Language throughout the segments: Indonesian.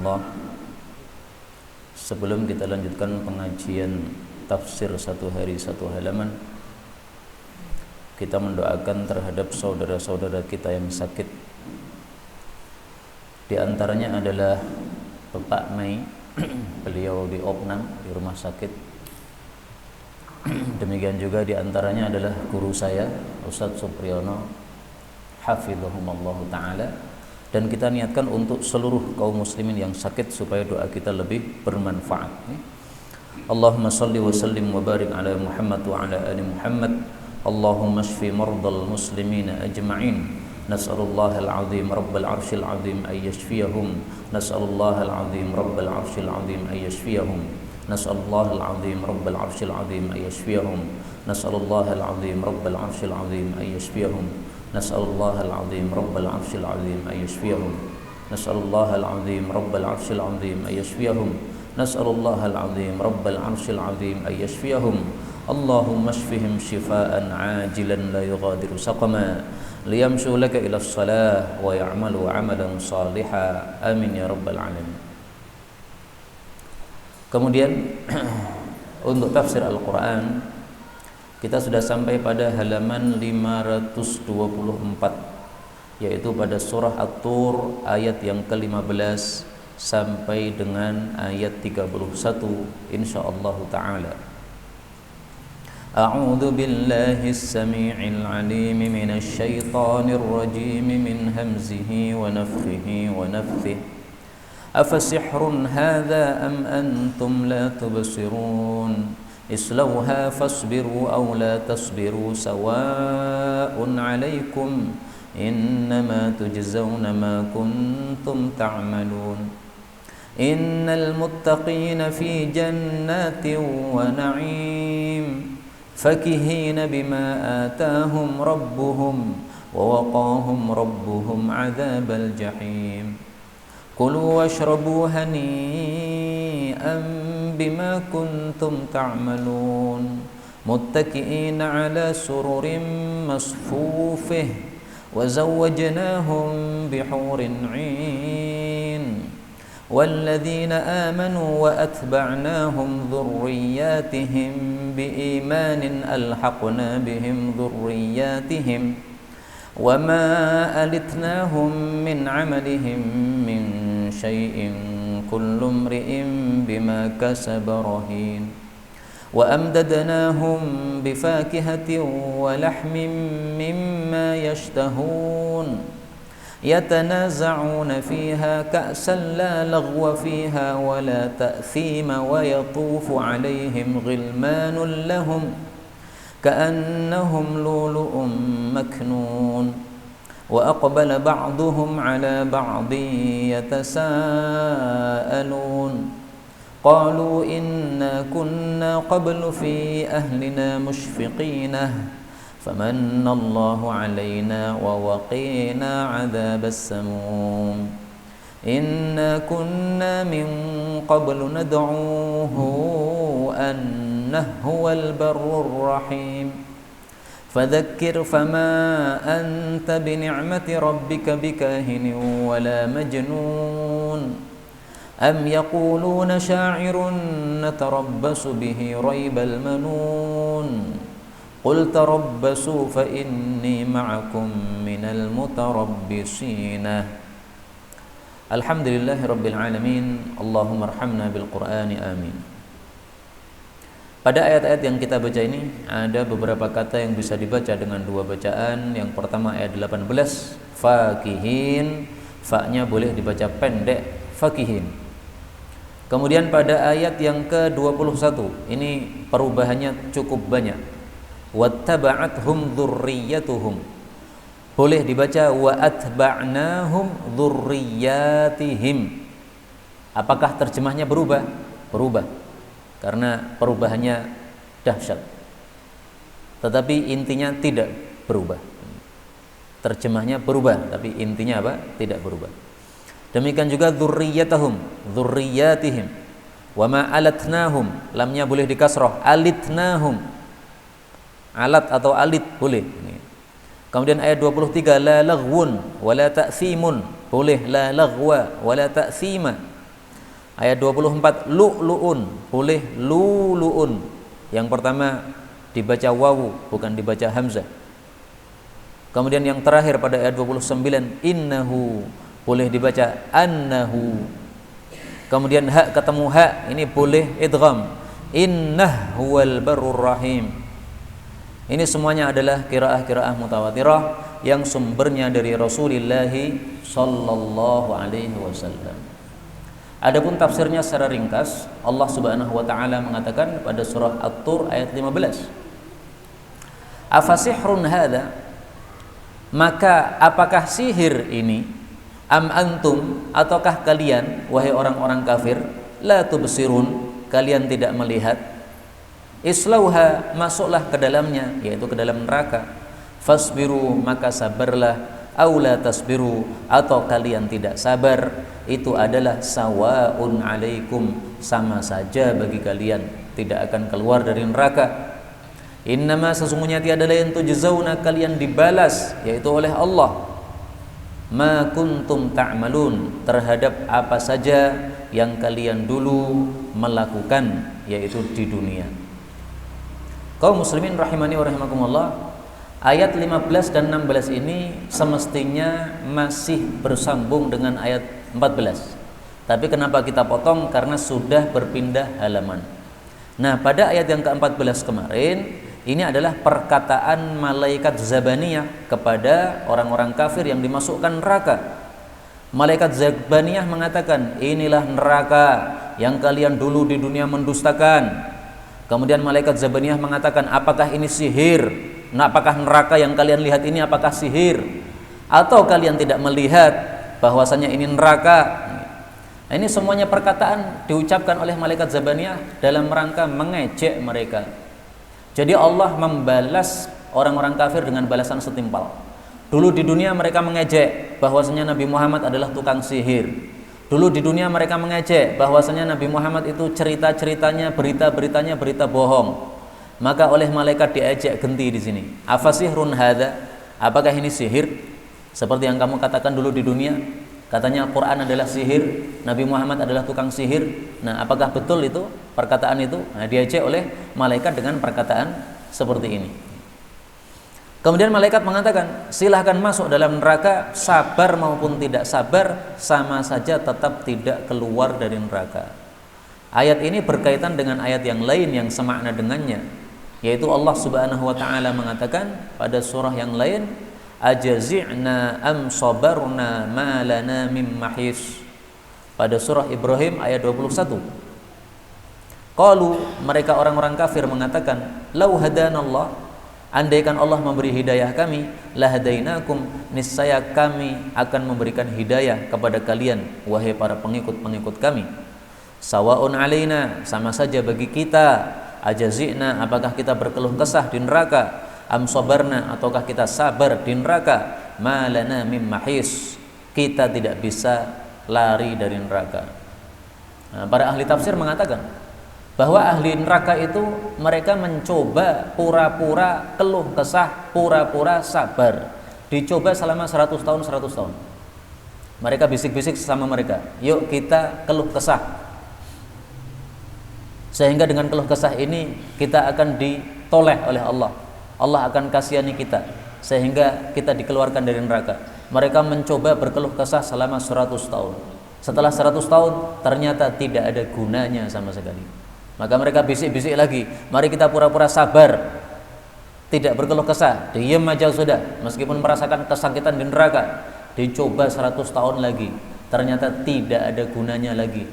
rahimakumullah. Sebelum kita lanjutkan pengajian tafsir satu hari satu halaman, kita mendoakan terhadap saudara-saudara kita yang sakit. Di antaranya adalah Bapak Mei, beliau di Opnam, di rumah sakit. Demikian juga di antaranya adalah guru saya, Ustadz Supriyono, hafizahumullah ta'ala. Dan kita niatkan untuk seluruh kaum muslimin yang sakit supaya doa kita lebih bermanfaat. Allahumma salli wa sallim wa barik ala Muhammad wa ala ali Muhammad. Allahumma shfi mardal muslimina ajma'in. Nas'alullah al-azim rabbal arshil azim ay yashfiyahum. Nas'alullah al-azim rabbal arshil azim ay yashfiyahum. Nas'alullah al-azim rabbal arshil azim ay yashfiyahum. Nas'alullah al-azim rabbal arshil azim ay yashfiyahum. Nas'alullah al-azim rabbal arshil azim ay yashfiyahum. Nas'alullah al-azim rabbal arshil azim ay yashfiyahum. Nas'alullah al-azim rabbal arshil azim ay yashfiyahum. Allahumma shfihim shifaan ajilan la yughadiru saqama liyamshu laka ila as-salah wa ya'malu 'amalan salihan. Amin ya rabbal alamin. Kemudian untuk tafsir Al-Quran kita sudah sampai pada halaman 524, yaitu pada surah At-Tur ayat yang ke-15 sampai dengan ayat 31 insyaallah ta'ala. A'udzu billahi as-sami'il 'alim minasy syaithanir rajim min hamzihi wa nafthihi wa nafthihi. Afasihrun hadza am antum la tubsirun. Islauha fasbiru aw la tasbiru sawa'un 'alaikum innama tujzauna ma kuntum ta'malun. Innal muttaqina fi jannatin wa na'im fakihina bima atahum rabbuhum wa waqahum rabbuhum 'adzabal jahim. Kulu washrabu hani'an bima kuntum ta'malun muttaki'ina ala sururin masfufih wa zawwajnahum bihurin 'in. Walladzina amanu wa atba'nahum dhurriyyatihim biimanin alhaqna bihim dhurriyyatihim wa ma alitnahum min 'amalihim min syai'in kullu imri'in bima kasaba rahin. Wa amdadnahum bifakihatin wa lahmin mimma yashtahun yatanaza'una fiha ka'san la laghwa fiha wa la ta'thima wa yatufu 'alayhim ghilmanun lahum ka'annahum lu'lu'un maknun. Wa aqbala ba'duhum 'ala ba'din yatasaalun. Qalu inna kunna qablu fi ahlina mushfiqina famanallahu 'alaina wa waqina 'adzabas samum. Inna kunna min qablu nad'uuhu annahu huwal barrur rahim. Fadzakkir fama anta bini'mati rabbika bikahinin wala majnun. Am yaquluna sya'irun natarabbasu bihi raibal manun. Qul tarabbasu fa inni ma'akum minal mutarabbisina. Alhamdulillahirabbil alamin. Allahumma arhamna bil Qur'ani amin. Pada ayat-ayat yang kita baca ini ada beberapa kata yang bisa dibaca dengan dua bacaan. Yang pertama ayat 18, fakihin, fa-nya boleh dibaca pendek, fakihin. Kemudian pada ayat yang ke-21 ini perubahannya cukup banyak. Wattaba'athum dzurriyyatuhum. Boleh dibaca wa atba'nahum dzurriyyatihim. Apakah terjemahnya berubah? Berubah. Karena perubahannya dahsyat. Tetapi intinya tidak berubah. Terjemahnya berubah, tapi intinya apa? Tidak berubah. Demikian juga dzurriyyatahum, dzurriyyatihim. Wa ma alatnahum, lamnya boleh dikasrah, alitnahum. Alat atau alit boleh. Kemudian ayat 23, la laghwun wa la ta'thimun, boleh la laghwa wa la ta'thima. Ayat 24 lu'lu'un, boleh lu'lu'un. Yang pertama dibaca wawu, bukan dibaca hamzah. Kemudian yang terakhir pada ayat 29 innahu, boleh dibaca annahu. Kemudian hak ketemu hak, ini boleh idgham, innah huwal barur rahim. Ini semuanya adalah qiraah-qiraah mutawatirah yang sumbernya dari Rasulullah sallallahu alaihi wasallam. Adapun tafsirnya secara ringkas, Allah Subhanahu wa taala mengatakan pada surah At-Tur ayat 15. Afasihrun hadza? Maka apakah sihir ini? Am antum, ataukah kalian wahai orang-orang kafir, la tubsirun, kalian tidak melihat? Islauha, masuklah ke dalamnya, yaitu ke dalam neraka. Fasbiru, maka sabarlah. Aula tasbiru, atau kalian tidak sabar, itu adalah sawaun alaikum, sama saja bagi kalian, tidak akan keluar dari neraka. Innama, sesungguhnya tiada lain, tujzauna, kalian dibalas, yaitu oleh Allah, ma kuntum ta'malun, terhadap apa saja yang kalian dulu melakukan, yaitu di dunia. Kaum muslimin rahimani wa rahimakumullah, ayat 15 dan 16 ini semestinya masih bersambung dengan ayat 14. Tapi kenapa kita potong? Karena sudah berpindah halaman. Nah, pada ayat yang ke-14 kemarin, ini adalah perkataan malaikat Zabaniyah kepada orang-orang kafir yang dimasukkan neraka. Malaikat Zabaniyah mengatakan, inilah neraka yang kalian dulu di dunia mendustakan. Kemudian malaikat Zabaniyah mengatakan, apakah ini sihir? Nah, apakah neraka yang kalian lihat ini apakah sihir? Atau kalian tidak melihat bahwasanya ini neraka? Nah, ini semuanya perkataan diucapkan oleh malaikat Zabaniyah dalam rangka mengejek mereka. Jadi Allah membalas orang-orang kafir dengan balasan setimpal. Dulu di dunia mereka mengejek bahwasanya Nabi Muhammad adalah tukang sihir. Dulu di dunia mereka mengejek bahwasanya Nabi Muhammad itu cerita-ceritanya, berita-beritanya berita bohong. Maka oleh malaikat diejek genti di sini. Afasihrun hadza? Apakah ini sihir? Seperti yang kamu katakan dulu di dunia, katanya Al-Qur'an adalah sihir, Nabi Muhammad adalah tukang sihir. Nah, apakah betul itu perkataan itu? Nah, diejek oleh malaikat dengan perkataan seperti ini. Kemudian malaikat mengatakan, silahkan masuk dalam neraka, sabar maupun tidak sabar, sama saja tetap tidak keluar dari neraka. Ayat ini berkaitan dengan ayat yang lain yang semakna dengannya, yaitu Allah Subhanahu wa taala mengatakan pada surah yang lain, ajazi'na am sabarna ma lana mim mahis. Pada surah Ibrahim ayat 21. Qalu, mereka orang-orang kafir mengatakan, lau hadanallah, andaikan Allah memberi hidayah kami, lahadainakum, niscaya kami akan memberikan hidayah kepada kalian, wahai para pengikut-pengikut kami. Sawaun alaina, sama saja bagi kita, ajazina, apakah kita berkeluh kesah di neraka, am sabarna, ataukah kita sabar di neraka, ma lana mim mahis, kita tidak bisa lari dari neraka. Nah, para ahli tafsir mengatakan bahwa ahli neraka itu mereka mencoba pura-pura keluh kesah, pura-pura sabar. Dicoba selama 100 tahun, 100 tahun. Mereka bisik-bisik sesama mereka, yuk kita keluh kesah. Sehingga dengan keluh kesah ini kita akan ditoleh oleh Allah. Allah akan kasihani kita sehingga kita dikeluarkan dari neraka. Mereka mencoba berkeluh kesah selama 100 tahun. Setelah 100 tahun ternyata tidak ada gunanya sama sekali. Maka mereka bisik-bisik lagi, mari kita pura-pura sabar, tidak berkeluh kesah, diam aja sudah, meskipun merasakan kesakitan di neraka. Dicoba 100 tahun lagi, ternyata tidak ada gunanya lagi.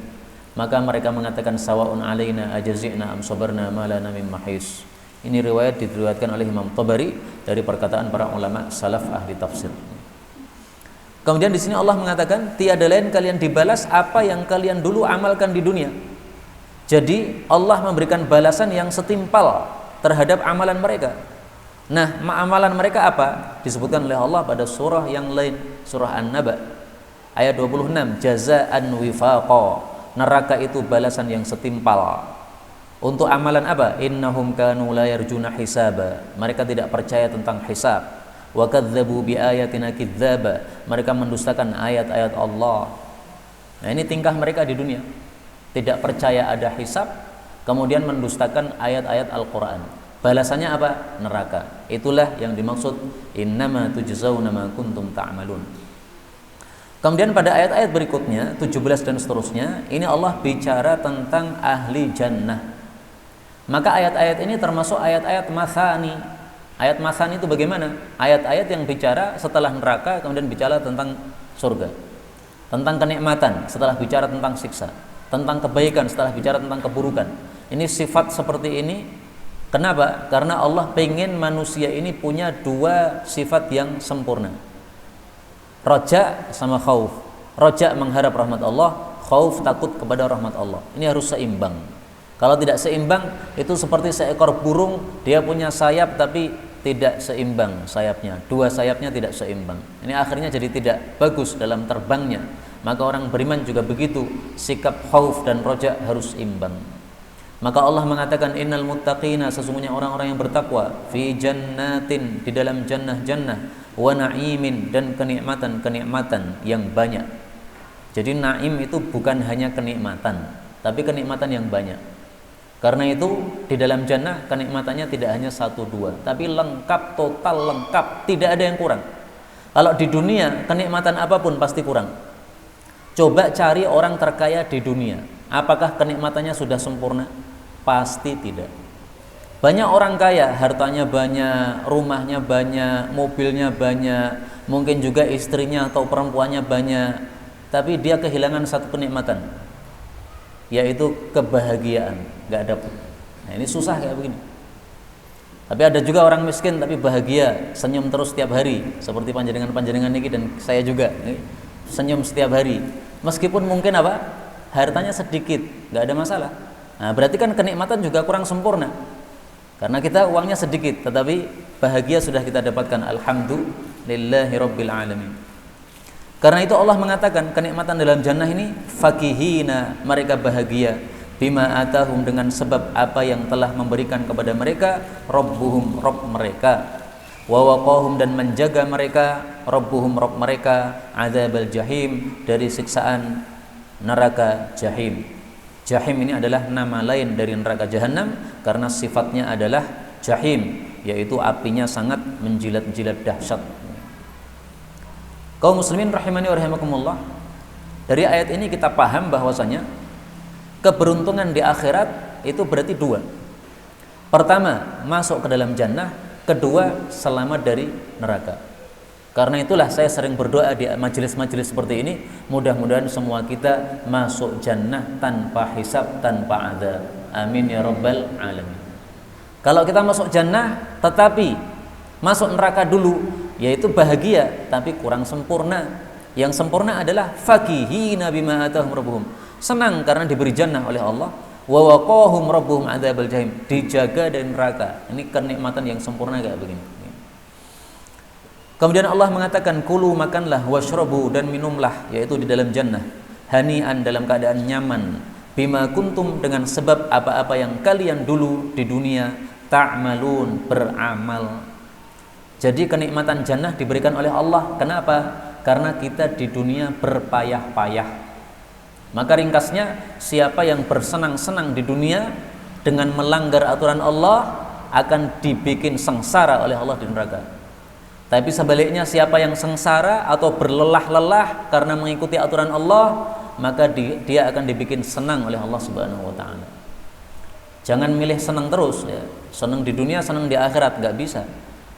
Maka mereka mengatakan sawaun alaina ajazi'na am sabarna ma lana mim mahis. Ini riwayat diriwayatkan oleh Imam Tabari dari perkataan para ulama salaf ahli tafsir. Kemudian di sini Allah mengatakan, tiada lain kalian dibalas apa yang kalian dulu amalkan di dunia. Jadi Allah memberikan balasan yang setimpal terhadap amalan mereka. Nah, amalan mereka apa? Disebutkan oleh Allah pada surah yang lain, surah An-Naba ayat 26, jazaan wifaqa. Neraka itu balasan yang setimpal. Untuk amalan apa? Innahum kanu la yarjuna hisaba. Mereka tidak percaya tentang hisab. Wa kadzdzabu bi ayatina kidzdzaba. Mereka mendustakan ayat-ayat Allah. Nah, ini tingkah mereka di dunia. tidak percaya ada hisab, kemudian mendustakan ayat-ayat Al-Quran. Balasannya apa? Neraka. Itulah yang dimaksud innama tujzauna ma kuntum ta'malun. Kemudian pada ayat-ayat berikutnya 17 dan seterusnya, ini Allah bicara tentang ahli jannah. Maka ayat-ayat ini termasuk ayat-ayat masani. Ayat masani itu bagaimana? Ayat-ayat yang bicara setelah neraka kemudian bicara tentang surga, tentang kenikmatan setelah bicara tentang siksa, tentang kebaikan setelah bicara tentang keburukan. Ini sifat seperti ini. Kenapa? Karena Allah pengen manusia ini punya dua sifat yang sempurna. Roja sama khauf. Roja mengharap rahmat Allah, khauf takut kepada rahmat Allah. Ini harus seimbang. Kalau tidak seimbang, itu seperti seekor burung, dia punya sayap tapi tidak seimbang sayapnya. Dua sayapnya tidak seimbang. Ini akhirnya jadi tidak bagus dalam terbangnya. Maka orang beriman juga begitu, sikap khauf dan roja harus imbang. Maka Allah mengatakan innal muttaqina, sesungguhnya orang-orang yang bertakwa, fi jannatin, di dalam jannah-jannah, wa na'imin, dan kenikmatan-kenikmatan yang banyak. Jadi naim itu bukan hanya kenikmatan, tapi kenikmatan yang banyak. Karena itu di dalam jannah kenikmatannya tidak hanya satu dua, tapi lengkap, total lengkap, tidak ada yang kurang. Kalau di dunia kenikmatan apapun pasti kurang. Coba cari orang terkaya di dunia, apakah kenikmatannya sudah sempurna? Pasti tidak. Banyak orang kaya, hartanya banyak, rumahnya banyak, mobilnya banyak, mungkin juga istrinya atau perempuannya banyak, tapi dia kehilangan satu kenikmatan, yaitu kebahagiaan, nggak dapet. Nah, ini susah kayak begini. Tapi ada juga orang miskin tapi bahagia, senyum terus setiap hari, seperti panjenengan ini dan saya juga, senyum setiap hari. Meskipun mungkin apa? Hartanya sedikit, nggak ada masalah. Nah, berarti kan kenikmatan juga kurang sempurna. Karena kita uangnya sedikit, tetapi bahagia sudah kita dapatkan. Alhamdulillahi rabbil alamin. Karena itu Allah mengatakan kenikmatan dalam jannah ini fakihina, mereka bahagia, bima atahum, dengan sebab apa yang telah memberikan kepada mereka rabbuhum, rabb mereka, wa waqahum, dan menjaga mereka rabbuhum, rabb mereka, adzabal jahim, dari siksaan neraka jahim. Jahim ini adalah nama lain dari neraka jahanam karena sifatnya adalah jahim, yaitu apinya sangat menjilat-jilat dahsyat. Kaum muslimin rahimani wa rahimakumullah, dari ayat ini kita paham bahwasanya keberuntungan di akhirat itu berarti dua. Pertama, masuk ke dalam jannah. Kedua, selamat dari neraka. Karena itulah saya sering berdoa di majelis-majelis seperti ini, mudah-mudahan semua kita masuk jannah tanpa hisab, tanpa adzab. Amin ya rabbal alamin. Kalau kita masuk jannah tetapi masuk neraka dulu, yaitu bahagia tapi kurang sempurna. Yang sempurna adalah fakihina bima atahum rabbuhum, senang karena diberi jannah oleh Allah, wa waqahum rabbuhum adzabal jahim, dijaga dari neraka. Ini kenikmatan yang sempurna kayak begini. Kemudian Allah mengatakan kulu, makanlah, washrabu, dan minumlah, yaitu di dalam jannah, hani'an, dalam keadaan nyaman, bima kuntum, dengan sebab apa-apa yang kalian dulu di dunia ta'malun, beramal. Jadi kenikmatan jannah diberikan oleh Allah. Kenapa? Karena kita di dunia berpayah-payah. Maka ringkasnya, siapa yang bersenang-senang di dunia dengan melanggar aturan Allah akan dibikin sengsara oleh Allah di neraka. Tapi sebaliknya, siapa yang sengsara atau berlelah-lelah karena mengikuti aturan Allah, maka dia akan dibikin senang oleh Allah Subhanahu wa taala. Jangan milih senang terus ya. Senang di dunia, senang di akhirat, nggak bisa.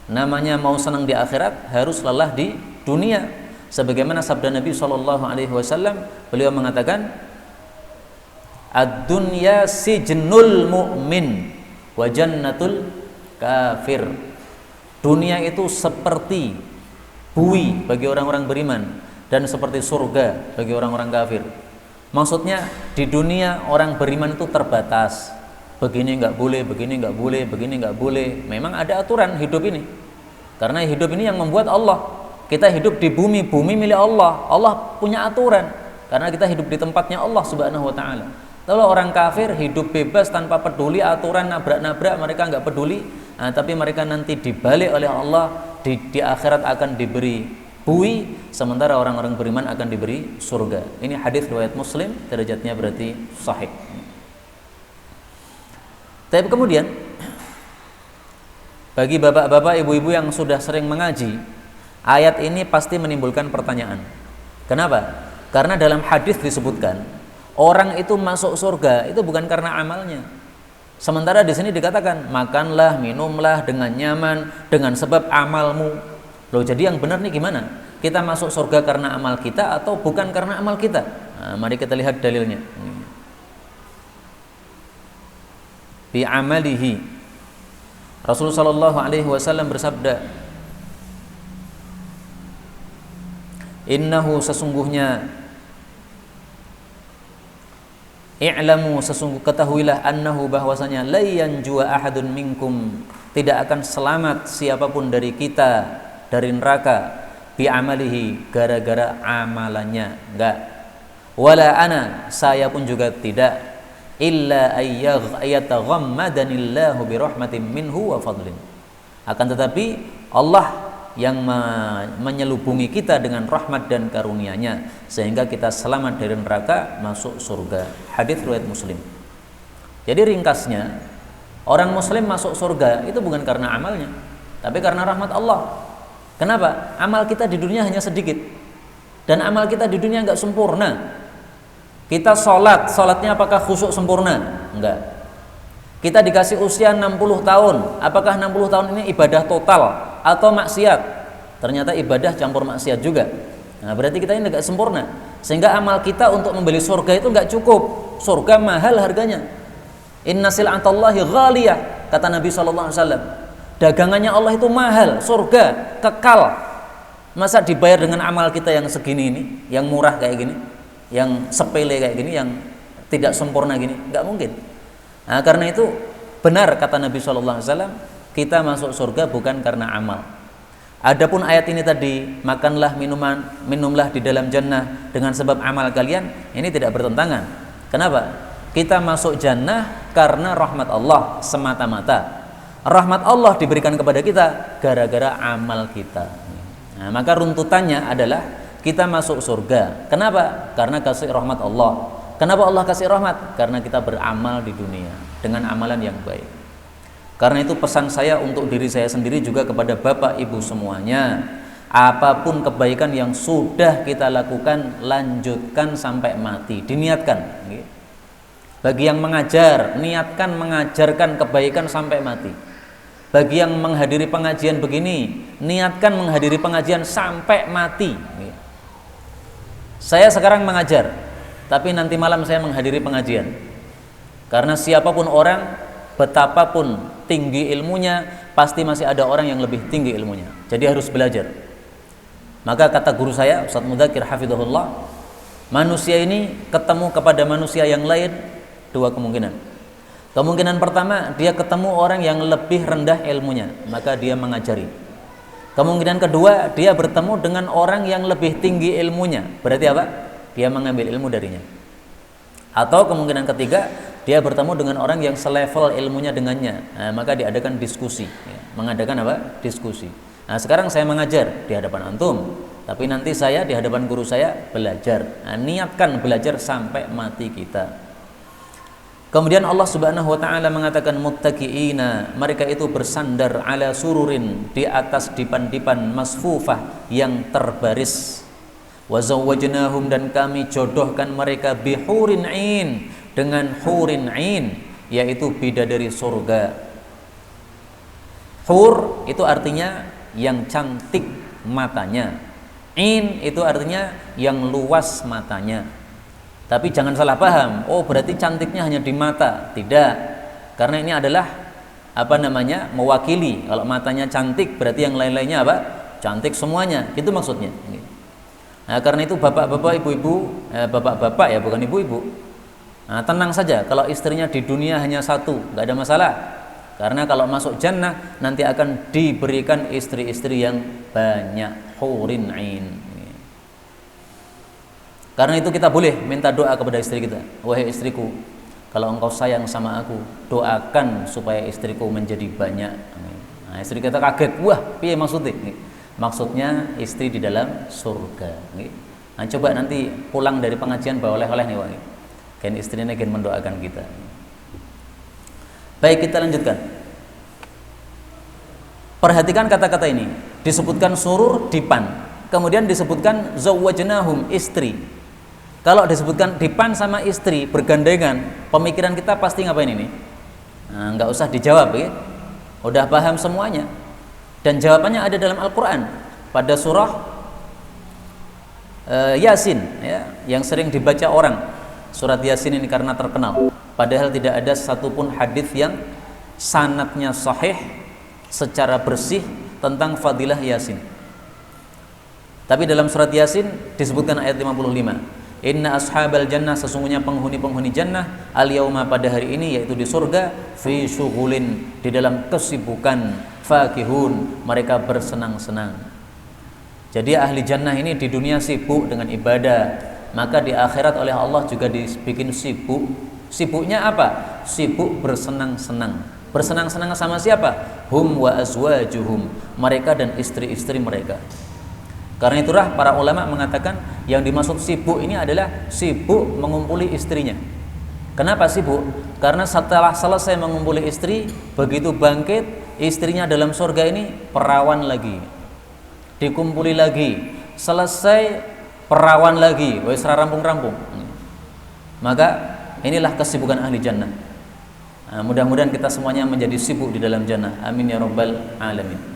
Namanya mau senang di akhirat harus lelah di dunia. Sebagaimana sabda Nabi SAW, beliau mengatakan, ad-dunya sijnul mu'min wa jannatul kafir. Dunia itu seperti bui bagi orang-orang beriman dan seperti surga bagi orang-orang kafir. Maksudnya di dunia orang beriman itu terbatas. Begini nggak boleh, begini nggak boleh, begini nggak boleh. Memang ada aturan hidup ini. Karena hidup ini yang membuat Allah. Kita hidup di bumi, bumi milik Allah. Allah punya aturan. Karena kita hidup di tempatnya Allah Subhanahu wa taala. Kalau orang kafir hidup bebas tanpa peduli aturan, nabrak-nabrak, mereka nggak peduli. Nah, tapi mereka nanti dibalik oleh Allah di akhirat akan diberi bui sementara orang-orang beriman akan diberi surga. Ini hadis riwayat Muslim, derajatnya berarti sahih. Tapi kemudian bagi bapak-bapak, ibu-ibu yang sudah sering mengaji, ayat ini pasti menimbulkan pertanyaan. Kenapa? Karena dalam hadis disebutkan orang itu masuk surga itu bukan karena amalnya. Sementara di sini dikatakan makanlah, minumlah dengan nyaman dengan sebab amalmu. Loh, jadi yang benar nih gimana? Kita masuk surga karena amal kita atau bukan karena amal kita? Nah, mari kita lihat dalilnya. Bi amalihi. Rasulullah sallallahu alaihi wasallam bersabda, innahu sesungguhnya, i'lamu sesungguh ketahuilah, annahu bahwasanya la yanjua ahadun minkum, tidak akan selamat siapapun dari kita dari neraka, bi amalihi gara-gara amalannya, enggak. Wala ana, saya pun juga tidak, illa ayyataghammadanillahu birahmatin minhu wa fadlin. Akan tetapi Allah yang menyelubungi kita dengan rahmat dan karunia-Nya sehingga kita selamat dari neraka, masuk surga. Hadis riwayat Muslim. Jadi ringkasnya, orang muslim masuk surga itu bukan karena amalnya, tapi karena rahmat Allah. Kenapa? Amal kita di dunia hanya sedikit, dan amal kita di dunia enggak sempurna. Kita sholatnya apakah khusyuk sempurna? Enggak. Kita dikasih usia 60 tahun, apakah 60 tahun ini ibadah total atau maksiat? Ternyata ibadah campur maksiat juga. Nah, berarti kita ini enggak sempurna. Sehingga amal kita untuk membeli surga itu enggak cukup. Surga mahal harganya. Inna sil'atallahi ghaliyah, kata Nabi SAW. Dagangannya Allah itu mahal, surga kekal. Masa dibayar dengan amal kita yang segini ini, yang murah kayak gini, yang sepele kayak gini, yang tidak sempurna gini? Enggak mungkin. Nah, karena itu benar kata Nabi SAW, kita masuk surga bukan karena amal. Adapun ayat ini tadi, makanlah, minumlah di dalam jannah dengan sebab amal kalian, ini tidak bertentangan. Kenapa? Kita masuk jannah karena rahmat Allah semata-mata. Rahmat Allah diberikan kepada kita gara-gara amal kita. Nah, maka runtutannya adalah kita masuk surga. Kenapa? Karena kasih rahmat Allah. Kenapa Allah kasih rahmat? Karena kita beramal di dunia dengan amalan yang baik. Karena itu pesan saya untuk diri saya sendiri juga kepada bapak ibu semuanya, apapun kebaikan yang sudah kita lakukan, lanjutkan sampai mati, diniatkan. Bagi yang mengajar, niatkan mengajarkan kebaikan sampai mati. Bagi yang menghadiri pengajian begini, niatkan menghadiri pengajian sampai mati. Saya sekarang mengajar, tapi nanti malam saya menghadiri pengajian. Karena siapapun orang, betapapun tinggi ilmunya, pasti masih ada orang yang lebih tinggi ilmunya. Jadi harus belajar. Maka kata guru saya, Ustaz Mudzakkir hafizahullah, manusia ini ketemu kepada manusia yang lain dua kemungkinan. Kemungkinan pertama, dia ketemu orang yang lebih rendah ilmunya, maka dia mengajari. Kemungkinan kedua, dia bertemu dengan orang yang lebih tinggi ilmunya. Berarti apa? Dia mengambil ilmu darinya. Atau kemungkinan ketiga, dia bertemu dengan orang yang selevel ilmunya dengannya. Nah, maka diadakan diskusi. Mengadakan apa? Diskusi. Nah, sekarang saya mengajar di hadapan antum, tapi nanti saya di hadapan guru saya belajar. Nah, niatkan belajar sampai mati kita. Kemudian Allah Subhanahu wa taala mengatakan muttaqiina, mereka itu bersandar ala sururin, di atas dipan-dipan masfufah yang terbaris. Wa zawwajnahum, dan kami jodohkan mereka bihurin ain, dengan hurin ain, yaitu bidadari surga. Hur itu artinya yang cantik matanya. Ain itu artinya yang luas matanya. Tapi jangan salah paham, oh berarti cantiknya hanya di mata. Tidak, karena ini adalah mewakili. Kalau matanya cantik berarti yang lain-lainnya apa? Cantik semuanya, itu maksudnya. Nah, karena itu bapak-bapak, ibu-ibu, bapak-bapak ya, bukan ibu-ibu. Nah, tenang saja, kalau istrinya di dunia hanya satu, nggak ada masalah. Karena kalau masuk jannah nanti akan diberikan istri-istri yang banyak, hurin ain. Karena itu kita boleh minta doa kepada istri kita. Wahai istriku, kalau engkau sayang sama aku, doakan supaya istriku menjadi banyak. Nah, istri kita kaget, wah piye maksudnya? Maksudnya istri di dalam surga. Nah, coba nanti pulang dari pengajian bawa oleh-oleh nih, Wak. Kan istrinya kan mendoakan kita. Baik, kita lanjutkan. Perhatikan kata-kata ini. Disebutkan surur, dipan. Kemudian disebutkan zawwajnahum, istri. Kalau disebutkan dipan sama istri bergandengan, pemikiran kita pasti ngapain ini? Nah, nggak usah dijawab ya. Udah paham semuanya. Dan jawabannya ada dalam Al-Quran pada surah Yasin ya, yang sering dibaca orang. Surat Yasin ini karena terkenal, padahal tidak ada satupun hadis yang sanadnya sahih secara bersih tentang fadilah Yasin. Tapi dalam surat Yasin disebutkan ayat 55, Inna ashabal jannah, sesungguhnya penghuni-penghuni jannah, al-yauma, pada hari ini, yaitu di surga, fi syughulin, di dalam kesibukan, fakihun, mereka bersenang-senang. Jadi ahli jannah ini di dunia sibuk dengan ibadah, maka di akhirat oleh Allah juga dibikin sibuk. Sibuknya apa? Sibuk bersenang-senang. Bersenang-senang sama siapa? Hum wa azwajuhum, mereka dan istri-istri mereka. Karena itulah para ulama mengatakan yang dimaksud sibuk ini adalah sibuk mengumpuli istrinya. Kenapa sibuk? Karena setelah selesai mengumpuli istri, begitu bangkit, istrinya dalam surga ini perawan lagi, dikumpuli lagi, selesai perawan lagi, wis rampung-rampung. Maka inilah kesibukan ahli jannah. Nah, mudah-mudahan kita semuanya menjadi sibuk di dalam jannah. Amin ya rabbal alamin.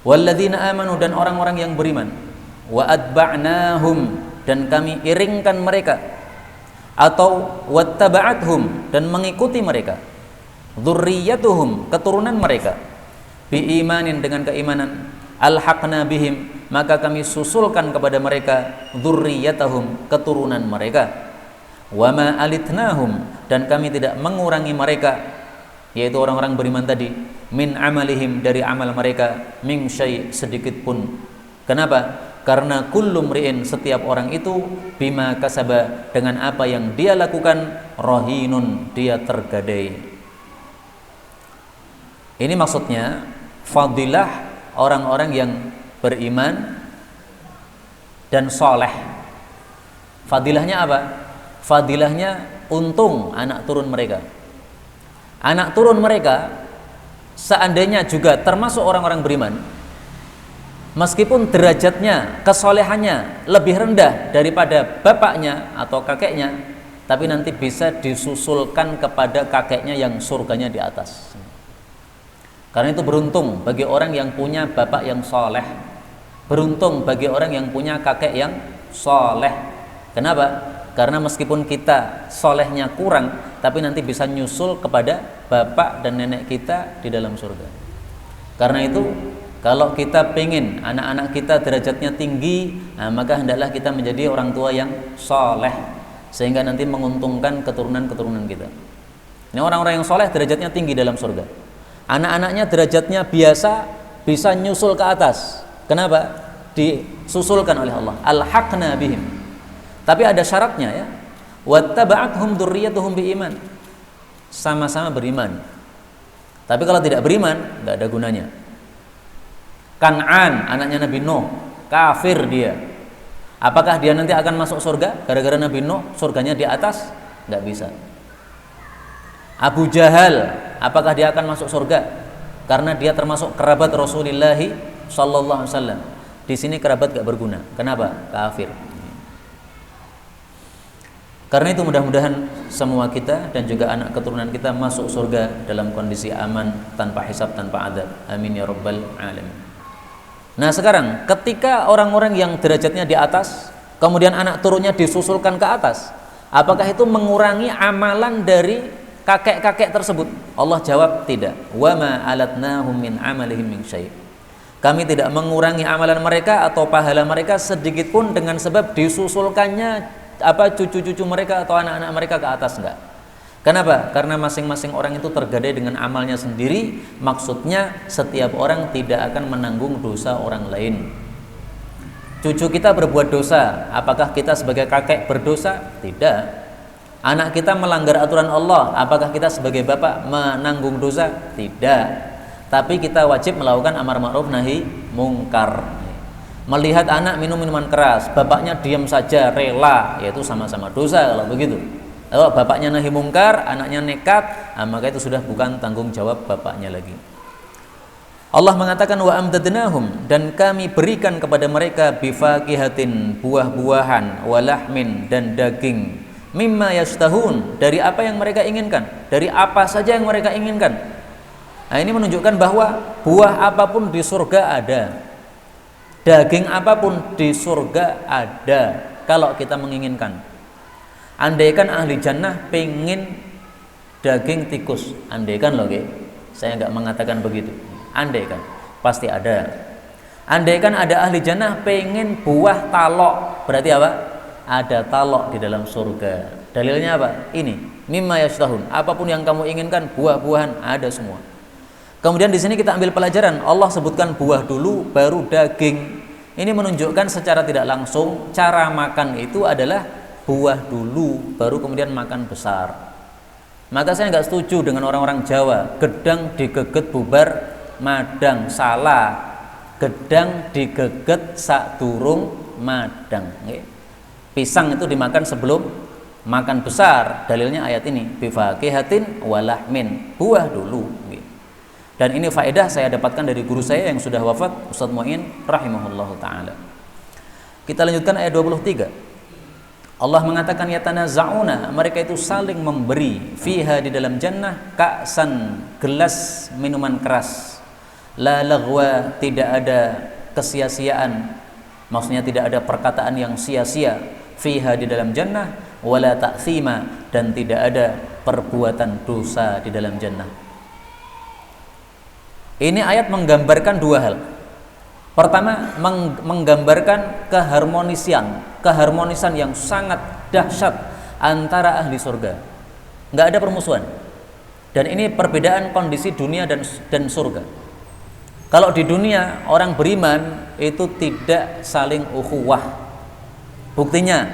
Walladzina amanu, dan orang-orang yang beriman, wa atba'nahum, dan kami iringkan mereka, atau wattaba'athum, dan mengikuti mereka, dzurriyyatuhum, keturunan mereka, biimanin, dengan keimanan, alhaqna bihim, maka kami susulkan kepada mereka, dzurriyyatahum, keturunan mereka, wa ma alitnahum, dan kami tidak mengurangi mereka, yaitu orang-orang beriman tadi, min amalihim, dari amal mereka, min syai', sedikit pun. Kenapa? Karena kullu mri'in, setiap orang itu, bima kasaba, dengan apa yang dia lakukan, rahinun, dia tergadai. Ini maksudnya fadilah orang-orang yang beriman dan soleh. Fadilahnya apa? Fadilahnya untung anak turun mereka. Anak turun mereka seandainya juga termasuk orang-orang beriman, meskipun derajatnya, kesolehannya lebih rendah daripada bapaknya atau kakeknya, tapi nanti bisa disusulkan kepada kakeknya yang surganya di atas. Karena itu beruntung bagi orang yang punya bapak yang soleh, beruntung bagi orang yang punya kakek yang soleh. Kenapa? Karena meskipun kita solehnya kurang, tapi nanti bisa nyusul kepada bapak dan nenek kita di dalam surga. Karena itu kalau kita pengen anak-anak kita derajatnya tinggi, nah, maka hendaklah kita menjadi orang tua yang soleh, sehingga nanti menguntungkan keturunan-keturunan kita. Ini orang-orang yang soleh derajatnya tinggi dalam surga. Anak-anaknya derajatnya biasa, bisa nyusul ke atas. Kenapa? Disusulkan oleh Allah. Alhaqna bihim. Tapi ada syaratnya ya. Wattaba'athum dzurriyyatuhum biiman. Sama-sama beriman. Tapi kalau tidak beriman, enggak ada gunanya. Kan'an, anaknya Nabi Nuh, kafir dia. Apakah dia nanti akan masuk surga gara-gara Nabi Nuh surganya di atas? Enggak bisa. Abu Jahal, apakah dia akan masuk surga karena dia termasuk kerabat Rasulullah sallallahu alaihi wasallam? Di sini kerabat enggak berguna. Kenapa? Kafir. Karena itu mudah-mudahan semua kita dan juga anak keturunan kita masuk surga dalam kondisi aman, tanpa hisab, tanpa adab. Amin ya rabbal alamin. Nah sekarang ketika orang-orang yang derajatnya di atas, kemudian anak turunnya disusulkan ke atas, apakah itu mengurangi amalan dari kakek-kakek tersebut? Allah jawab tidak. Wa ma alatnahum min amalihim min syai'. Kami tidak mengurangi amalan mereka atau pahala mereka sedikit pun dengan sebab disusulkannya cucu-cucu mereka atau anak-anak mereka ke atas, enggak. Kenapa? Karena masing-masing orang itu tergadai dengan amalnya sendiri. Maksudnya setiap orang tidak akan menanggung dosa orang lain. Cucu kita berbuat dosa, apakah kita sebagai kakek berdosa? Tidak. Anak kita melanggar aturan Allah, apakah kita sebagai bapak menanggung dosa? Tidak. Tapi kita wajib melakukan amar ma'ruf nahi mungkar. Melihat anak minum minuman keras, bapaknya diam saja, rela, yaitu sama-sama dosa kalau begitu. Kalau bapaknya nahi mungkar, anaknya nekat, maka itu sudah bukan tanggung jawab bapaknya lagi. Allah mengatakan wa amdadnahum, dan kami berikan kepada mereka bifaqihatin, buah-buahan, walahmin, dan daging, mimma yashtahun, dari apa yang mereka inginkan, dari apa saja yang mereka inginkan. Nah, ini menunjukkan bahwa buah apapun di surga ada, daging apapun di surga ada kalau kita menginginkan. Andaikan ahli jannah pengen daging tikus, andaikan loh, saya nggak mengatakan begitu, andaikan pasti ada. Andaikan ada ahli jannah pengen buah talok, berarti apa? Ada talok di dalam surga. Dalilnya apa? Ini mimma yashtahun, apapun yang kamu inginkan, buah-buahan ada semua. Kemudian di sini kita ambil pelajaran, Allah sebutkan buah dulu baru daging. Ini menunjukkan secara tidak langsung cara makan itu adalah buah dulu baru kemudian makan besar. Maka saya nggak setuju dengan orang-orang Jawa, gedang digeget bubar madang. Salah, gedang digeget sadurung madang. Pisang itu dimakan sebelum makan besar. Dalilnya ayat ini, bifaqihatin walahmin, buah dulu. Dan ini faedah saya dapatkan dari guru saya yang sudah wafat, Ustadz Mu'in rahimahullahu ta'ala. Kita lanjutkan ayat 23. Allah mengatakan yatanaza'una, mereka itu saling memberi, fiha, di dalam jannah, ka'san, gelas minuman keras, la laghwa, tidak ada kesia-siaan, maksudnya tidak ada perkataan yang sia-sia, fiha, di dalam jannah, wala ta'thima, dan tidak ada perbuatan dosa di dalam jannah. Ini ayat menggambarkan dua hal. Pertama, menggambarkan keharmonisan yang sangat dahsyat antara ahli surga. Nggak ada permusuhan. Dan ini perbedaan kondisi dunia dan surga. Kalau di dunia orang beriman itu tidak saling ukhuwah. Buktinya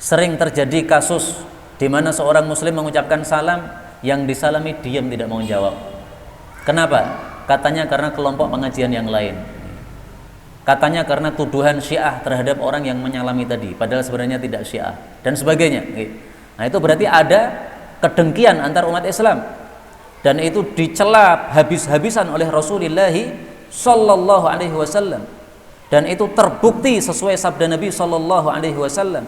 sering terjadi kasus di mana seorang muslim mengucapkan salam, yang disalami diam tidak mau jawab. Kenapa? Katanya karena kelompok pengajian yang lain. Katanya karena tuduhan Syiah terhadap orang yang menyalami tadi, padahal sebenarnya tidak Syiah, dan sebagainya. Nah, itu berarti ada kedengkian antar umat Islam, dan itu dicela habis-habisan oleh Rasulullah sallallahu alaihi wasallam, dan itu terbukti sesuai sabda Nabi sallallahu alaihi wasallam.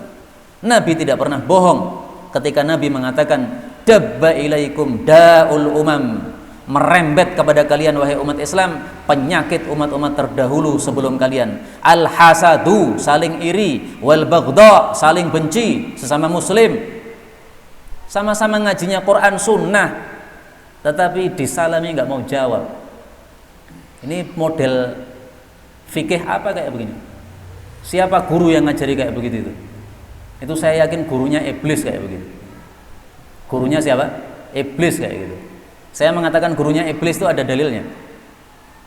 Nabi tidak pernah bohong ketika Nabi mengatakan dabba ilaikum daul umam, merembet kepada kalian wahai umat Islam penyakit umat-umat terdahulu sebelum kalian, al-hasadu, saling iri, wal baghdha, saling benci sesama muslim, sama-sama ngajinya Quran sunnah tetapi disalami nggak mau jawab. Ini model fikih apa kayak begini? Siapa guru yang ngajari kayak begitu itu saya yakin gurunya iblis kayak begitu. Gurunya siapa? Iblis kayak gitu. Saya mengatakan gurunya iblis itu ada dalilnya.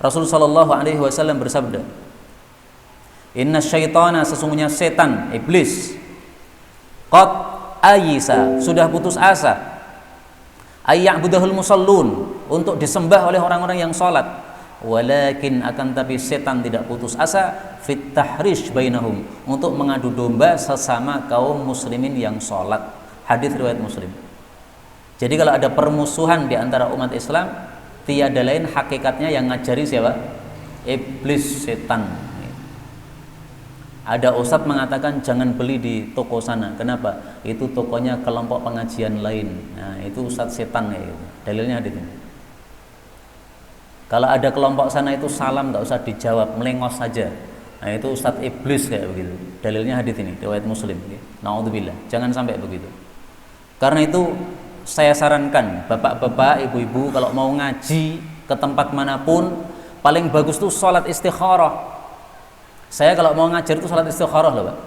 Rasulullah sallallahu alaihi wasallam bersabda, inna syaitana, sesungguhnya setan, iblis, qad ayisa, sudah putus asa, ayya'budahul musallun, untuk disembah oleh orang-orang yang sholat, walakin, akan tapi setan tidak putus asa, fit tahrish bainahum, untuk mengadu domba sesama kaum muslimin yang sholat. Hadis riwayat Muslim. Jadi kalau ada permusuhan di antara umat Islam, tiada lain hakikatnya yang ngajari siapa? Iblis, setan. Ada ustadz mengatakan jangan beli di toko sana. Kenapa? Itu tokonya kelompok pengajian lain. Nah, itu ustadz setan ya. Gitu. Dalilnya hadis ini. Kalau ada kelompok sana itu salam nggak usah dijawab, melengos saja. Nah, itu ustadz iblis kayak begitu. Dalilnya hadis ini, riwayat Muslim. Naudzubillah, jangan sampai begitu. Karena itu saya sarankan bapak-bapak, ibu-ibu kalau mau ngaji ke tempat manapun, paling bagus tuh sholat istikharah. Saya kalau mau ngajar itu sholat istikharah loh Pak.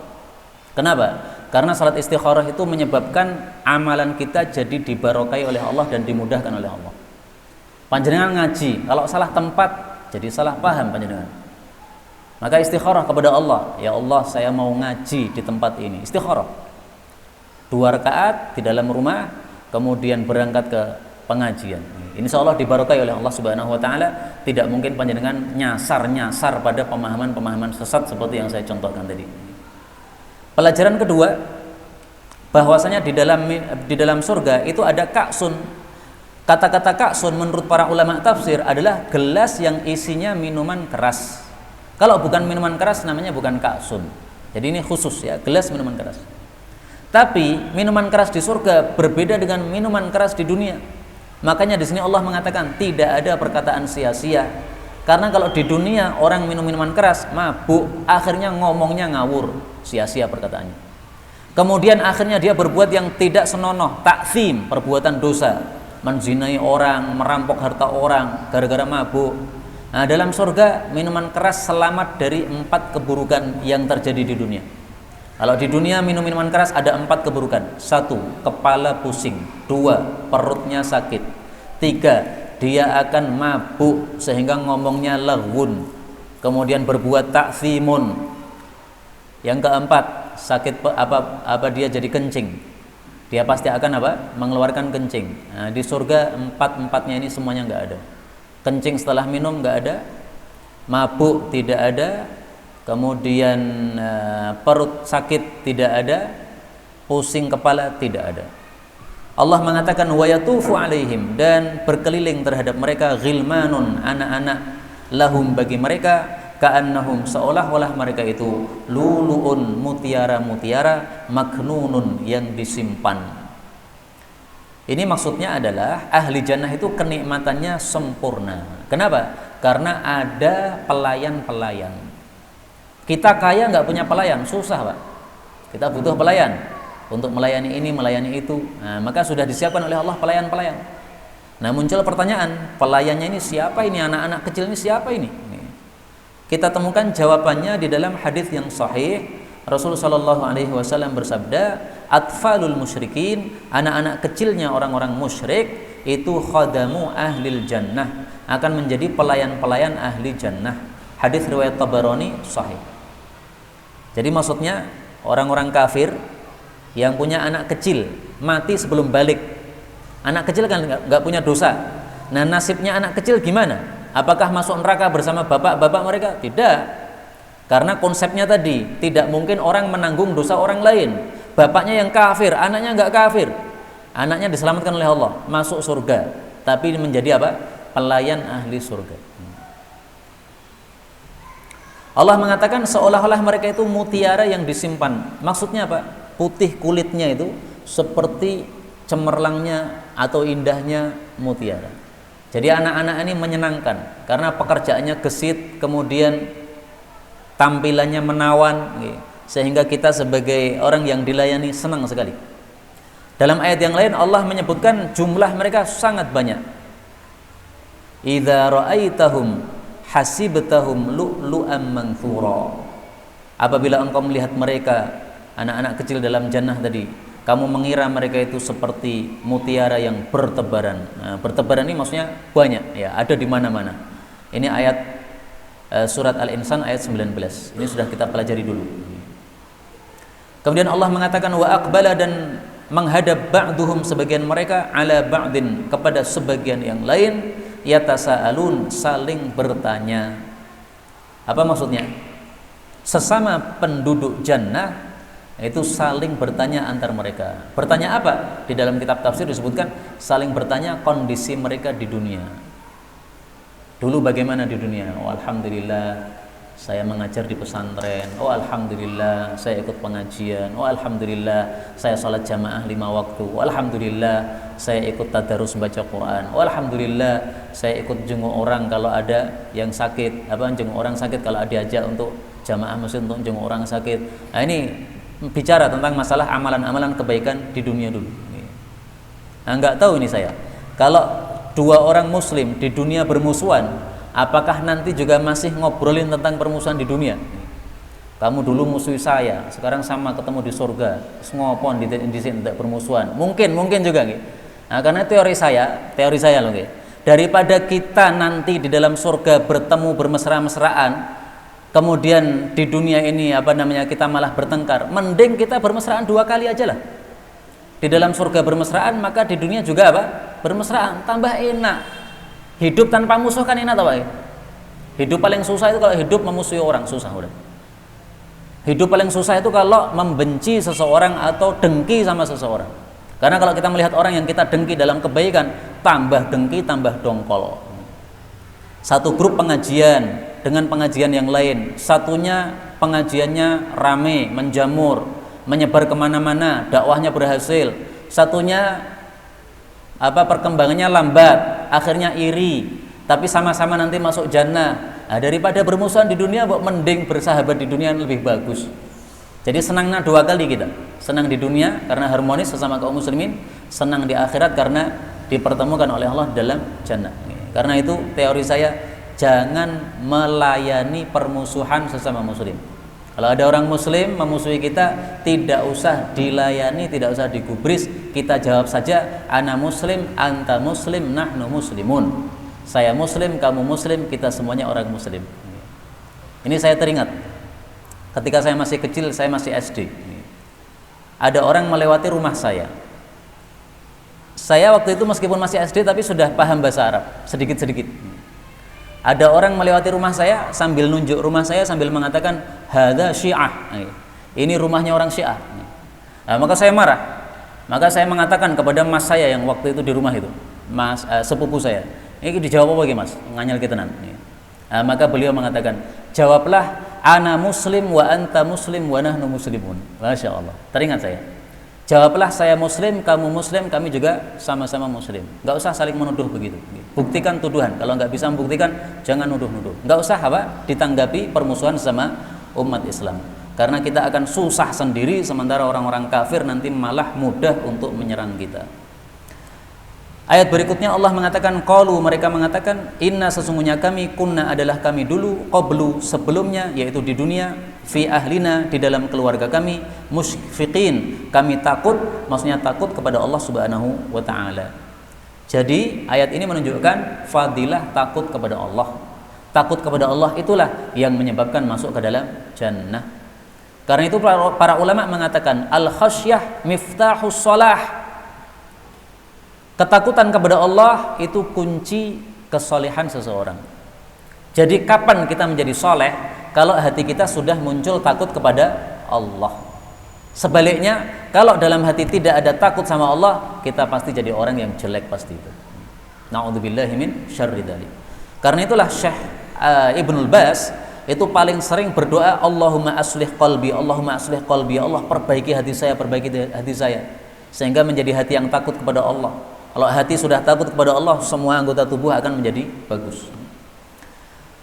Kenapa? Karena sholat istikharah itu menyebabkan amalan kita jadi dibarokai oleh Allah dan dimudahkan oleh Allah. Panjenengan ngaji, kalau salah tempat jadi salah paham panjenengan. Maka istikharah kepada Allah, ya Allah saya mau ngaji di tempat ini. Istikharah 2 rakaat di dalam rumah, kemudian berangkat ke pengajian. Insya Allah dibarokai oleh Allah Subhanahu Wa Taala. Tidak mungkin panjenengan nyasar pada pemahaman-pemahaman sesat seperti yang saya contohkan tadi. Pelajaran kedua, bahwasanya di dalam surga itu ada ka'sun. Kata-kata ka'sun menurut para ulama tafsir adalah gelas yang isinya minuman keras. Kalau bukan minuman keras namanya bukan ka'sun. Jadi ini khusus ya, gelas minuman keras. Tapi minuman keras di surga berbeda dengan minuman keras di dunia. Makanya di sini Allah mengatakan tidak ada perkataan sia-sia. Karena kalau di dunia orang minum minuman keras mabuk, akhirnya ngomongnya ngawur, sia-sia perkataannya. Kemudian akhirnya dia berbuat yang tidak senonoh, takzim, perbuatan dosa, menzinai orang, merampok harta orang gara-gara mabuk. Nah, dalam surga minuman keras selamat dari 4 keburukan yang terjadi di dunia. Kalau di dunia minum minuman keras ada 4 keburukan. 1, kepala pusing. 2, perutnya sakit. 3, dia akan mabuk sehingga ngomongnya laghun. Kemudian berbuat takzimun. Yang keempat, sakit apa dia jadi kencing. Dia pasti akan mengeluarkan kencing. Nah, di surga 4-4-nya ini semuanya nggak ada. Kencing setelah minum nggak ada, mabuk tidak ada, kemudian perut sakit tidak ada, pusing kepala tidak ada. Allah mengatakan wa yatufu alaihim, dan berkeliling terhadap mereka ghilmanun, anak-anak, lahum bagi mereka, ka'annahum, seolah-olah mereka itu lulu'un, mutiara-mutiara, maknunun, yang disimpan. Ini maksudnya adalah ahli jannah itu kenikmatannya sempurna. Kenapa? Karena ada pelayan-pelayan. Kita kaya nggak punya pelayan, susah Pak. Kita butuh pelayan untuk melayani ini, melayani itu. Nah, maka sudah disiapkan oleh Allah pelayan-pelayan. Nah, muncul pertanyaan, pelayannya ini siapa ini? Anak-anak kecil ini siapa ini? Kita temukan jawabannya di dalam hadis yang sahih. Rasulullah Shallallahu Alaihi Wasallam bersabda, atfalul musyrikin, anak-anak kecilnya orang-orang musyrik itu khadamu ahlil jannah, akan menjadi pelayan-pelayan ahli jannah. Hadis riwayat Tabarani sahih. Jadi maksudnya orang-orang kafir yang punya anak kecil mati sebelum balik. Anak kecil kan nggak punya dosa. Nah, nasibnya anak kecil gimana? Apakah masuk neraka bersama bapak-bapak mereka? Tidak. Karena konsepnya tadi, tidak mungkin orang menanggung dosa orang lain. Bapaknya yang kafir, anaknya nggak kafir. Anaknya diselamatkan oleh Allah, masuk surga. Tapi menjadi apa? Pelayan ahli surga. Allah mengatakan seolah-olah mereka itu mutiara yang disimpan. Maksudnya apa? Putih kulitnya itu seperti cemerlangnya atau indahnya mutiara. Jadi anak-anak ini menyenangkan karena pekerjaannya gesit, kemudian tampilannya menawan, sehingga kita sebagai orang yang dilayani senang sekali. Dalam ayat yang lain Allah menyebutkan jumlah mereka sangat banyak. Idza ra'aitahum hasibtahum lu'lu'an manthura. Apabila engkau melihat mereka, anak-anak kecil dalam jannah tadi, kamu mengira mereka itu seperti mutiara yang bertebaran. Nah, bertebaran ini maksudnya banyak, ya, ada di mana-mana. Ini ayat surat Al-Insan ayat 19. Ini sudah kita pelajari dulu. Kemudian Allah mengatakan wa aqbala, dan menghadap ba'duhum, sebagian mereka, ala ba'din, kepada sebagian yang lain, yatasaalun, saling bertanya. Apa maksudnya? Sesama penduduk jannah itu saling bertanya antar mereka. Bertanya apa? Di dalam kitab tafsir disebutkan saling bertanya kondisi mereka di dunia. Dulu bagaimana di dunia? Oh, alhamdulillah saya mengajar di pesantren. Oh, alhamdulillah saya ikut pengajian. Oh, alhamdulillah saya sholat jamaah 5 waktu. Oh, alhamdulillah saya ikut tadarus baca Quran. Oh, alhamdulillah saya ikut jenguk orang kalau ada yang sakit. Jenguk orang sakit kalau diajak untuk jamaah masjid untuk jenguk orang sakit. Nah, ini bicara tentang masalah amalan-amalan kebaikan di dunia dulu. Nah, nggak tahu ini saya. Kalau dua orang muslim di dunia bermusuhan, apakah nanti juga masih ngobrolin tentang permusuhan di dunia? Kamu dulu musuhi saya, sekarang sama ketemu di surga, ngopon di sini tidak bermusuhan. Mungkin juga gitu. Nah, karena teori saya loh gitu. Daripada kita nanti di dalam surga bertemu bermesra-mesraan, kemudian di dunia ini kita malah bertengkar, mending kita bermesraan 2 kali aja lah. Di dalam surga bermesraan, maka di dunia juga bermesraan, tambah enak. Hidup tanpa musuh kan enak tau ya? Hidup paling susah itu kalau hidup memusuhi orang, susah udah. Hidup paling susah itu kalau membenci seseorang atau dengki sama seseorang. Karena kalau kita melihat orang yang kita dengki dalam kebaikan, tambah dengki, tambah dongkol. Satu grup pengajian dengan pengajian yang lain, satunya pengajiannya rame, menjamur, menyebar kemana-mana, dakwahnya berhasil. Satunya perkembangannya lambat, akhirnya iri, tapi sama-sama nanti masuk jannah. Nah, daripada bermusuhan di dunia, mending bersahabat di dunia yang lebih bagus. Jadi senangnya dua kali kita, senang di dunia karena harmonis sesama kaum muslimin, senang di akhirat karena dipertemukan oleh Allah dalam jannah. Karena itu teori saya, jangan melayani permusuhan sesama muslim. Kalau ada orang muslim memusuhi kita, tidak usah dilayani, tidak usah digubris. Kita jawab saja, ana muslim, anta muslim, nahnu muslimun. Saya muslim, kamu muslim, kita semuanya orang muslim. Ini saya teringat ketika saya masih kecil, saya masih SD. Ada orang melewati rumah saya. Saya waktu itu meskipun masih SD tapi sudah paham bahasa Arab sedikit-sedikit. Ada orang melewati rumah saya sambil nunjuk rumah saya sambil mengatakan hadza Syiah. Ini rumahnya orang Syiah. Nah, maka saya marah. Maka saya mengatakan kepada mas saya yang waktu itu di rumah itu, mas sepupu saya. Ini dijawab apa lagi mas? Nganyal kita nanti. Nah, maka beliau mengatakan, jawablah ana muslim wa anta muslim wa nahnu muslimun. Masya Allah. Teringat saya. Jawablah saya muslim, kamu muslim, kami juga sama-sama muslim. Nggak usah saling menuduh begitu. Buktikan tuduhan. Kalau nggak bisa membuktikan, jangan nuduh-nuduh. Nggak usah ditanggapi permusuhan sama umat Islam. Karena kita akan susah sendiri, sementara orang-orang kafir nanti malah mudah untuk menyerang kita. Ayat berikutnya Allah mengatakan, qalu, mereka mengatakan, inna sesungguhnya kami, kunna adalah kami dulu, qablu sebelumnya, yaitu di dunia, fi ahlina di dalam keluarga kami, musyfiqin kami takut, maksudnya takut kepada Allah Subhanahu wa taala. Jadi ayat ini menunjukkan fadilah takut kepada Allah. Takut kepada Allah itulah yang menyebabkan masuk ke dalam jannah. Karena itu para ulama mengatakan al khasyah miftahus shalah. Ketakutan kepada Allah itu kunci kesolehan seseorang. Jadi kapan kita menjadi soleh? Kalau hati kita sudah muncul takut kepada Allah. Sebaliknya, kalau dalam hati tidak ada takut sama Allah, kita pasti jadi orang yang jelek pasti itu. Na'udzubillahi min syarri dzalik. Karena itulah Syekh Ibnul Baz itu paling sering berdoa, Allahumma aslih qalbi, Allahumma aslih qalbi, Allah perbaiki hati saya, perbaiki hati saya, sehingga menjadi hati yang takut kepada Allah. Kalau hati sudah takut kepada Allah, semua anggota tubuh akan menjadi bagus.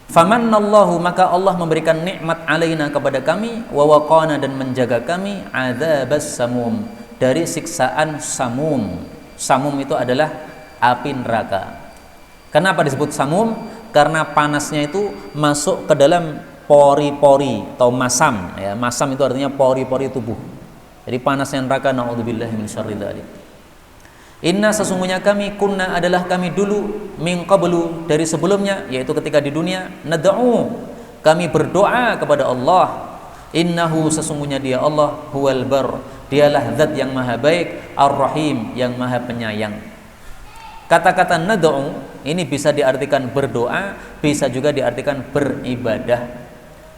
Famannallahu, maka Allah memberikan nikmat alaina kepada kami, wa waqana, dan menjaga kami, adzabas samum, dari siksaan samum. Samum itu adalah api neraka. Kenapa disebut samum? Karena panasnya itu masuk ke dalam pori-pori atau masam, ya. Masam itu artinya pori-pori tubuh. Jadi panasnya neraka, naudzubillahi min syarri dzalik. Inna sesungguhnya kami, kunna adalah kami dulu, min qablu dari sebelumnya, yaitu ketika di dunia, nad'u kami berdoa kepada Allah. Innahu sesungguhnya dia Allah, huwal bar, dialah zat yang maha baik, ar-rahim yang maha penyayang. Kata-kata nad'u ini bisa diartikan berdoa, bisa juga diartikan beribadah.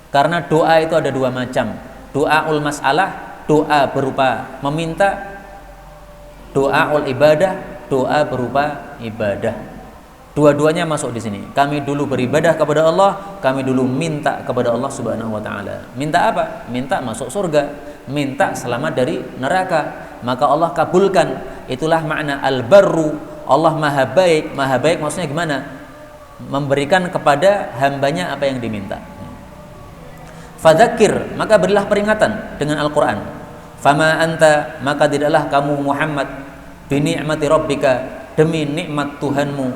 Karena doa itu ada dua macam. Doaul mas'alah, doa berupa meminta. Doaul ibadah, doa berupa ibadah. Dua-duanya masuk di sini. Kami dulu beribadah kepada Allah, kami dulu minta kepada Allah Subhanahu wa taala. Minta apa? Minta masuk surga, minta selamat dari neraka. Maka Allah kabulkan. Itulah makna al-barru. Allah maha baik. Maha baik maksudnya gimana? Memberikan kepada hambanya apa yang diminta. Fadzakir, maka berilah peringatan dengan Al-Qur'an. Fama anta, maka tidaklah kamu Muhammad, bi ni'mati rabbika, demi nikmat Tuhanmu,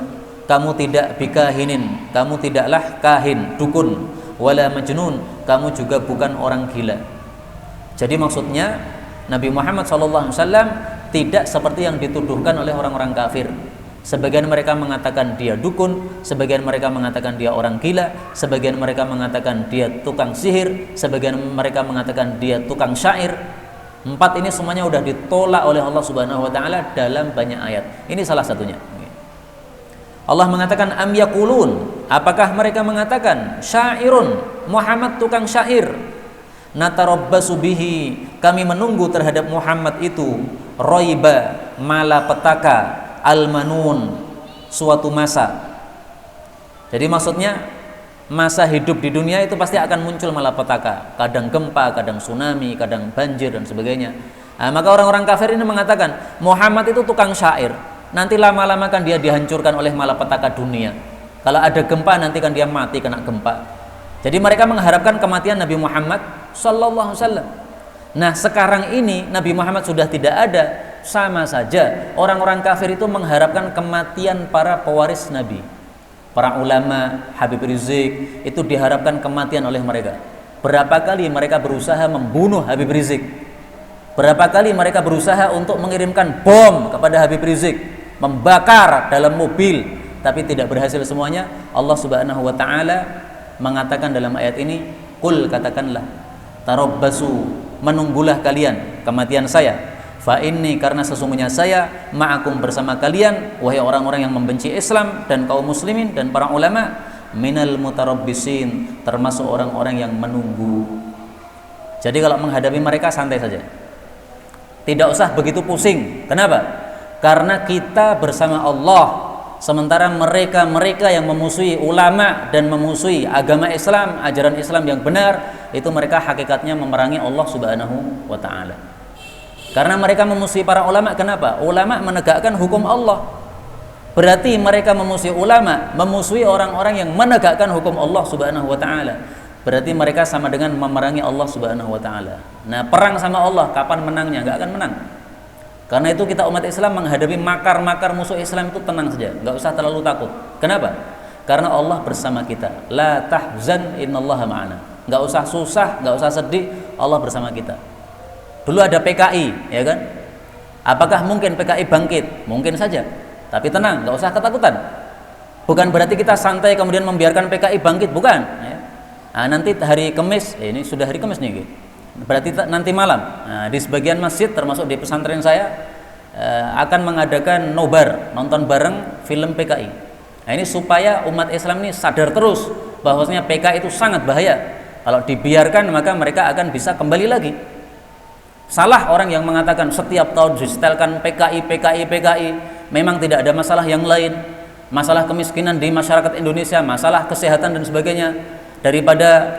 kamu tidak bikahinin, kamu tidaklah kahin, dukun, wala majnun, kamu juga bukan orang gila. Jadi maksudnya Nabi Muhammad SAW tidak seperti yang dituduhkan oleh orang-orang kafir. Sebagian mereka mengatakan dia dukun, sebagian mereka mengatakan dia orang gila, sebagian mereka mengatakan dia tukang sihir, sebagian mereka mengatakan dia tukang syair. Empat ini semuanya sudah ditolak oleh Allah Subhanahu wa taala dalam banyak ayat. Ini salah satunya. Allah mengatakan am yaqulun, apakah mereka mengatakan syairun, Muhammad tukang syair. Natarabbasu bihi, kami menunggu terhadap Muhammad itu roiba, malapetaka, almanun, suatu masa. Jadi maksudnya masa hidup di dunia itu pasti akan muncul malapetaka, kadang gempa, kadang tsunami, kadang banjir dan sebagainya. Nah, maka orang-orang kafir ini mengatakan Muhammad itu tukang syair, nanti lama-lama kan dia dihancurkan oleh malapetaka dunia. Kalau ada gempa nanti kan dia mati kena gempa. Jadi mereka mengharapkan kematian Nabi Muhammad sallallahu alaihi wasallam. Nah, sekarang ini Nabi Muhammad sudah tidak ada, sama saja orang-orang kafir itu mengharapkan kematian para pewaris Nabi. Para ulama, Habib Rizik itu diharapkan kematian oleh mereka. Berapa kali mereka berusaha membunuh Habib Rizik? Berapa kali mereka berusaha untuk mengirimkan bom kepada Habib Rizik, membakar dalam mobil, tapi tidak berhasil semuanya. Allah Subhanahu wa taala mengatakan dalam ayat ini, "Qul," katakanlah, "tarabbasu," menunggulah kalian kematian saya. Fa inni, karena sesungguhnya saya ma'akum, bersama kalian, wahai orang-orang yang membenci Islam dan kaum muslimin dan para ulama, minal mutarabbisin, termasuk orang-orang yang menunggu. Jadi kalau menghadapi mereka santai saja, tidak usah begitu pusing. Kenapa? Karena kita bersama Allah, sementara mereka yang memusuhi ulama dan memusuhi agama Islam, ajaran Islam yang benar, itu mereka hakikatnya memerangi Allah Subhanahu wa ta'ala. Karena mereka memusuhi para ulama. Kenapa? Ulama menegakkan hukum Allah. Berarti mereka memusuhi ulama, memusuhi orang-orang yang menegakkan hukum Allah Subhanahu wa ta'ala. Berarti mereka sama dengan memerangi Allah Subhanahu wa ta'ala. Nah, perang sama Allah, kapan menangnya? Nggak akan menang. Karena itu kita umat Islam menghadapi makar-makar musuh Islam itu tenang saja, nggak usah terlalu takut. Kenapa? Karena Allah bersama kita. La tahzan innallaha ma'ana. Nggak usah susah, nggak usah sedih, Allah bersama kita. Dulu ada PKI, ya kan? Apakah mungkin PKI bangkit? Mungkin saja. Tapi tenang, nggak usah ketakutan. Bukan berarti kita santai kemudian membiarkan PKI bangkit, bukan. Ya. Nah, nanti hari Kamis, ini sudah hari Kamis nih, berarti nanti malam. Nah, di sebagian masjid, termasuk di pesantren saya, akan mengadakan nobar, nonton bareng film PKI. Nah, ini supaya umat Islam ini sadar terus bahwasanya PKI itu sangat bahaya. Kalau dibiarkan maka mereka akan bisa kembali lagi. Salah orang yang mengatakan setiap tahun disetelkan PKI. Memang tidak ada masalah yang lain, masalah kemiskinan di masyarakat Indonesia, masalah kesehatan dan sebagainya. Daripada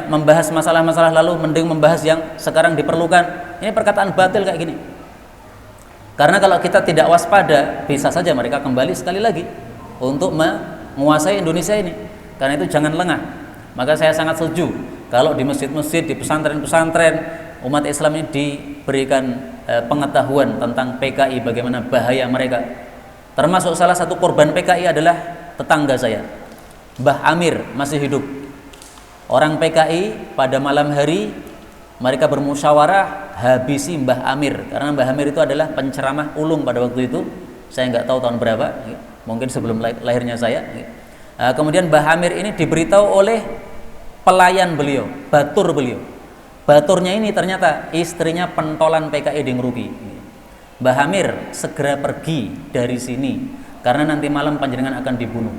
membahas masalah-masalah lalu, mending membahas yang sekarang diperlukan. Ini perkataan batil kayak gini. Karena kalau kita tidak waspada, bisa saja mereka kembali sekali lagi untuk menguasai Indonesia ini. Karena itu jangan lengah. Maka saya sangat setuju kalau di masjid-masjid, di pesantren-pesantren, umat Islam ini diberikan pengetahuan tentang PKI, bagaimana bahaya mereka. Termasuk salah satu korban PKI adalah tetangga saya, Mbah Amir, masih hidup. Orang PKI pada malam hari mereka bermusyawarah habisi Mbah Amir, karena Mbah Amir itu adalah penceramah ulung pada waktu itu. Saya nggak tahu tahun berapa, mungkin sebelum lahirnya saya. Kemudian Mbah Amir ini diberitahu oleh pelayan beliau, batur beliau. Baturnya ini ternyata istrinya pentolan PKI di Ngeruki. Mbah Amir, segera pergi dari sini karena nanti malam panjenengan akan dibunuh.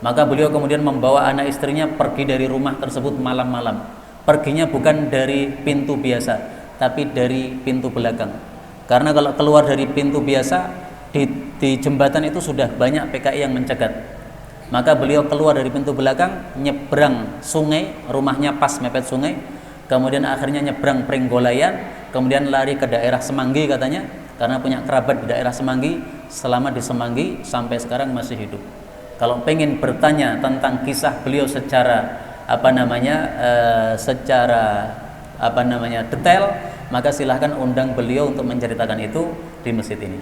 Maka beliau kemudian membawa anak istrinya pergi dari rumah tersebut malam-malam. Perginya bukan dari pintu biasa, tapi dari pintu belakang. Karena kalau keluar dari pintu biasa, di jembatan itu sudah banyak PKI yang mencegat. Maka beliau keluar dari pintu belakang, nyebrang sungai, rumahnya pas mepet sungai. Kemudian akhirnya nyebrang Pringgolayan, kemudian lari ke daerah Semanggi katanya, karena punya kerabat di daerah Semanggi. Selama di Semanggi sampai sekarang masih hidup. Kalau pengen bertanya tentang kisah beliau secara detail, maka silahkan undang beliau untuk menceritakan itu di masjid ini.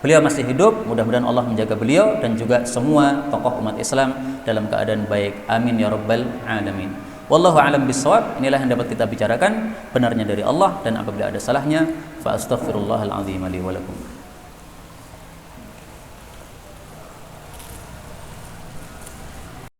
Beliau masih hidup, mudah-mudahan Allah menjaga beliau dan juga semua tokoh umat Islam dalam keadaan baik. Amin ya rabbal alamin. Wallahu a'lam bishawab. Inilah yang dapat kita bicarakan, benarnya dari Allah, dan apabila ada salahnya fa astaghfirullahal azim li wa lakum.